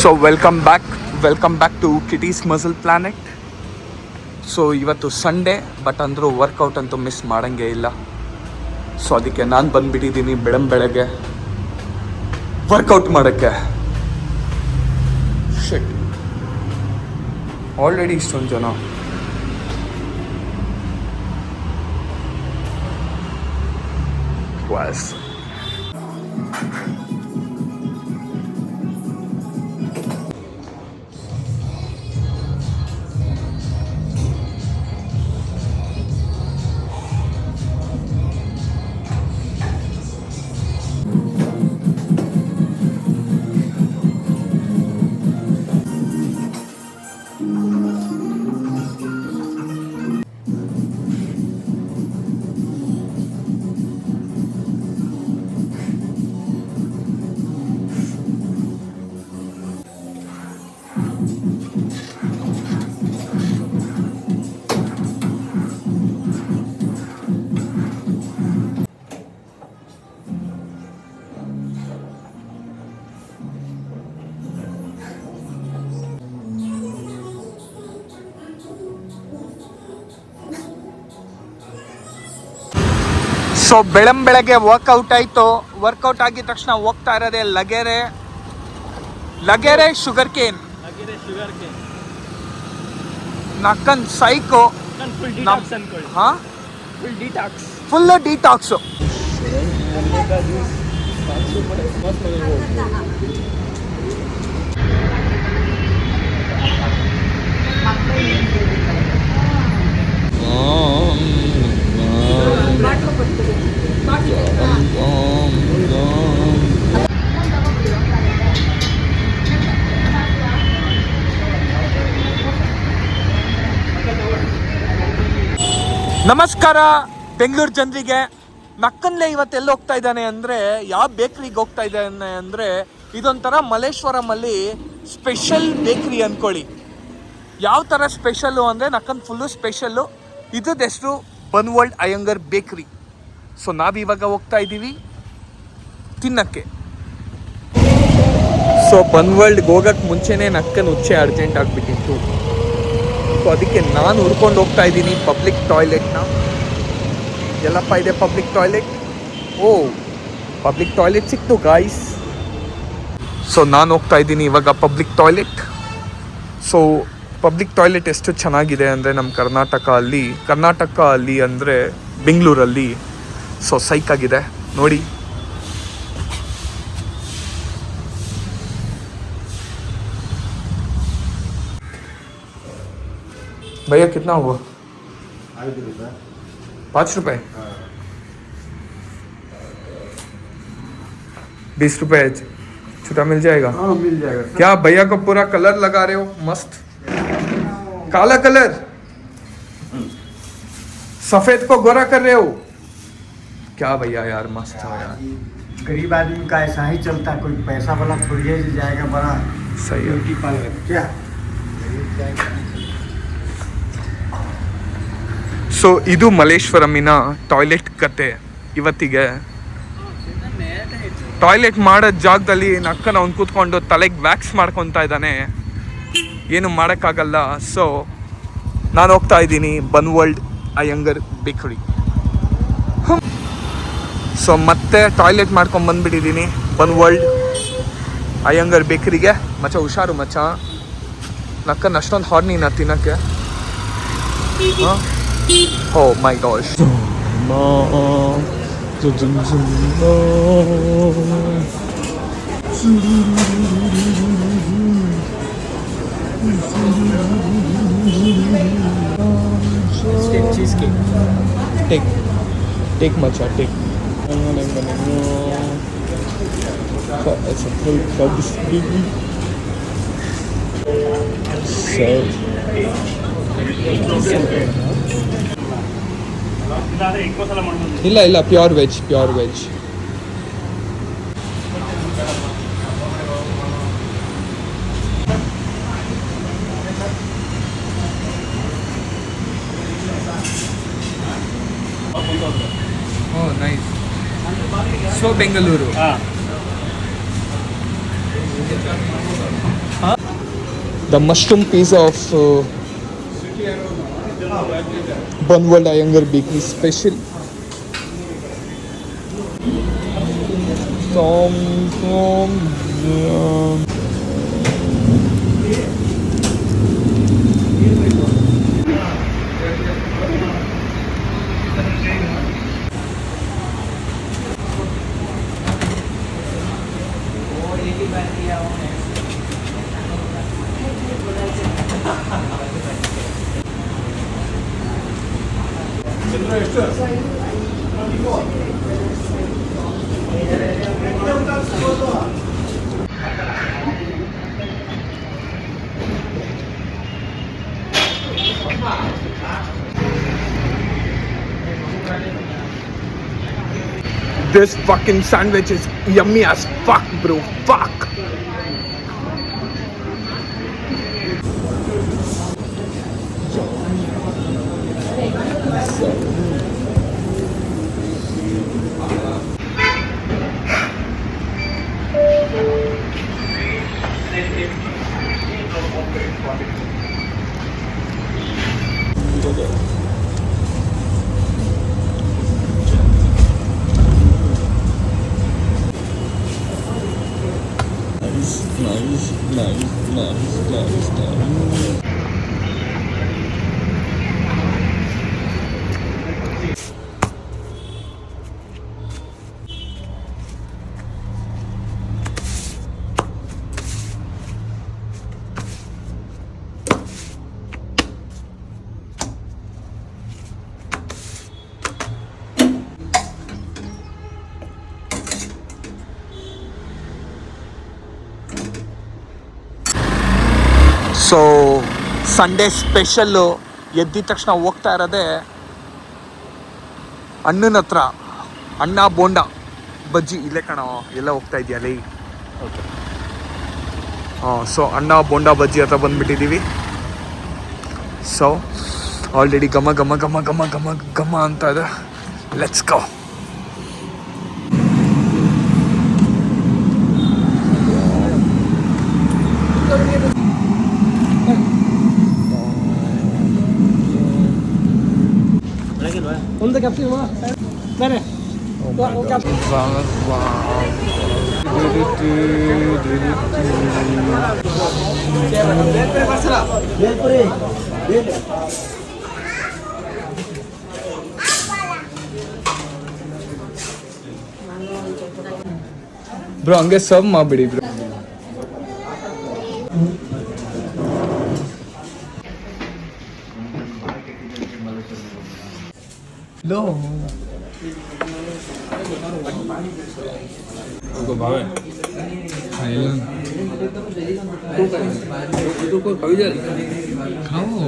So welcome back to kitty's muscle planet. So ಇವತ್ತು Sunday, but ಅಂದರೂ workout ಅಂತೂ miss ಮಾಡೋಂಗೇ ಇಲ್ಲ. ಸೊ ಅದಕ್ಕೆ ನಾನು ಬಂದುಬಿಟ್ಟಿದ್ದೀನಿ ಬೆಳಗ್ಗೆ ವರ್ಕೌಟ್ ಮಾಡೋಕ್ಕೆ. ಶಿಟ್, ಆಲ್ರೆಡಿ ಇಷ್ಟೊಂದು ಜನ. ವಾಸ್ ಸೊ ಬೆಳಗ್ಗೆ ವರ್ಕೌಟ್ ಆಯಿತು. ವರ್ಕೌಟ್ ಆಗಿದ ತಕ್ಷಣ ಹೋಗ್ತಾ ಇರೋದೇ ಲಗೇರೆ ಶುಗರ್ ಕೇನ್. ನಕ್ಕನ್ ಸೈಕೋ ಫುಲ್ ಡಿಟಾಕ್ಸು. ನಮಸ್ಕಾರ ಬೆಂಗಳೂರು ಜನರಿಗೆ. ನಕ್ಕನ್ಲೆ ಇವತ್ತೆಲ್ಲಿ ಹೋಗ್ತಾ ಇದ್ದಾನೆ ಅಂದರೆ, ಯಾವ ಬೇಕ್ರಿಗೆ ಹೋಗ್ತಾ ಇದ್ದಾನೆ ಅಂದರೆ, ಇದೊಂಥರ ಮಲ್ಲೇಶ್ವರಮಲ್ಲಿ ಸ್ಪೆಷಲ್ ಬೇಕ್ರಿ ಅಂದ್ಕೊಳ್ಳಿ. ಯಾವ ಥರ ಸ್ಪೆಷಲ್ಲು ಅಂದರೆ ನಕ್ಕನ್ ಫುಲ್ಲು ಸ್ಪೆಷಲ್ಲು. ಇದ್ರದ್ದು ಹೆಸರು ಬನ್ವರ್ಲ್ಡ್ ಅಯ್ಯಂಗರ್ ಬೇಕ್ರಿ. ಸೊ ನಾವಿವಾಗ ಹೋಗ್ತಾ ಇದ್ದೀವಿ ತಿನ್ನಕ್ಕೆ. ಸೊ ಬನ್ವರ್ಲ್ಡ್ಗೆ ಹೋಗೋಕ್ಕೆ ಮುಂಚೆನೇ ನಕ್ಕನ್ ಹುಚ್ಚೆ ಅರ್ಜೆಂಟ್ ಆಗಿಬಿಟ್ಟಿತ್ತು. ಸೊ ಅದಕ್ಕೆ ನಾನು ಹುಡ್ಕೊಂಡು ಹೋಗ್ತಾ ಇದ್ದೀನಿ ಪಬ್ಲಿಕ್ ಟಾಯ್ಲೆಟ್ನ. ಎಲ್ಲಪ್ಪ ಇದೆ ಪಬ್ಲಿಕ್ ಟಾಯ್ಲೆಟ್? ಓ, ಪಬ್ಲಿಕ್ ಟಾಯ್ಲೆಟ್ ಸಿಕ್ತು ಗಾಯ್ಸ್. ಸೊ ನಾನು ಹೋಗ್ತಾ ಇದ್ದೀನಿ ಇವಾಗ public toilet. So public toilet ಎಷ್ಟು ಚೆನ್ನಾಗಿದೆ ಅಂದರೆ ನಮ್ಮ ಕರ್ನಾಟಕ ಅಲ್ಲಿ ಅಂದರೆ ಬೆಂಗಳೂರಲ್ಲಿ. ಸೊ ಸೈಕಾಗಿದೆ ನೋಡಿ. भैया कितना हुआ? 5 रुपये 20 रुपये छुट्टा मिल जाएगा? हाँ मिल जाएगा। क्या भैया को पूरा कलर लगा रहे हो? मस्त काला कलर, सफेद को गोरा कर रहे हो क्या भैया? यार मस्त है यार। गरीब आदमी का ऐसा ही चलता, कोई पैसा वाला थोड़ी जाएगा बड़ा। सही है क्या? ಸೊ ಇದು ಮಲ್ಲೇಶ್ವರಮಿನ ಟಾಯ್ಲೆಟ್ ಕತೆ. ಇವತ್ತಿಗೆ ಟಾಯ್ಲೆಟ್ ಮಾಡೋ ಜಾಗದಲ್ಲಿ ನಕ್ಕನ ಅವ್ನು ಕೂತ್ಕೊಂಡು ತಲೆಗೆ ವ್ಯಾಕ್ಸ್ ಮಾಡ್ಕೊತಾ ಇದ್ದಾನೆ. ಏನು ಮಾಡೋಕ್ಕಾಗಲ್ಲ. ಸೊ ನಾನು ಹೋಗ್ತಾ ಇದ್ದೀನಿ ಬನ್ವರ್ಲ್ಡ್ ಅಯ್ಯಂಗರ್ ಬೇಕರಿ. ಸೊ ಮತ್ತೆ ಟಾಯ್ಲೆಟ್ ಮಾಡ್ಕೊಂಡು ಬಂದುಬಿಟ್ಟಿದ್ದೀನಿ ಬನ್ವರ್ಲ್ಡ್ ಅಯ್ಯಂಗರ್ ಬೇಕರಿಗೆ. ಮಚ್ಚ ಹುಷಾರು ಮಚ್ಚ, ನಕ್ಕನ ಅಷ್ಟೊಂದು ಹಾರ್ನಿನ ತಿನ್ನೋಕ್ಕೆ. ಹಾಂ, oh my gosh. Cheesecake. Take macha, take. It's a full cubs baby. So ಇಲ್ಲ pure veg. Oh, nice. So Bengaluru. The mushroom pizza of Bunwald Iyengar Bakery special. This fucking sandwich is yummy as fuck, bro. Fuck. Nice. So Sunday special ಎದ್ದಿದ ತಕ್ಷಣ ಹೋಗ್ತಾ ಇರೋದೇ ಅಣ್ಣನ ಹತ್ರ. ಅಣ್ಣ ಬೋಂಡ ಬಜ್ಜಿ ಇಲ್ಲೇ ಕಣ ಎಲ್ಲ ಹೋಗ್ತಾ ಇದೆಯಲ್ಲ. ಸೊ ಅಣ್ಣ ಬೋಂಡ ಬಜ್ಜಿ ಹತ್ರ ಬಂದುಬಿಟ್ಟಿದ್ದೀವಿ. ಸೊ ಆಲ್ರೆಡಿ ಘಮ ಘಮ ಘಮ ಘಮ ಘಮ ಘಮ ಅಂತ ಇದೆ. Let's go. ಒಂದು ಕಪ್ಪಿ ಬೇರೆ ಬ್ರೋ ಹಂಗೆ ಸರ್ವ್ ಮಾಡಿಬಿಡಿ ಬ್ರೋ. लो भावे खाओ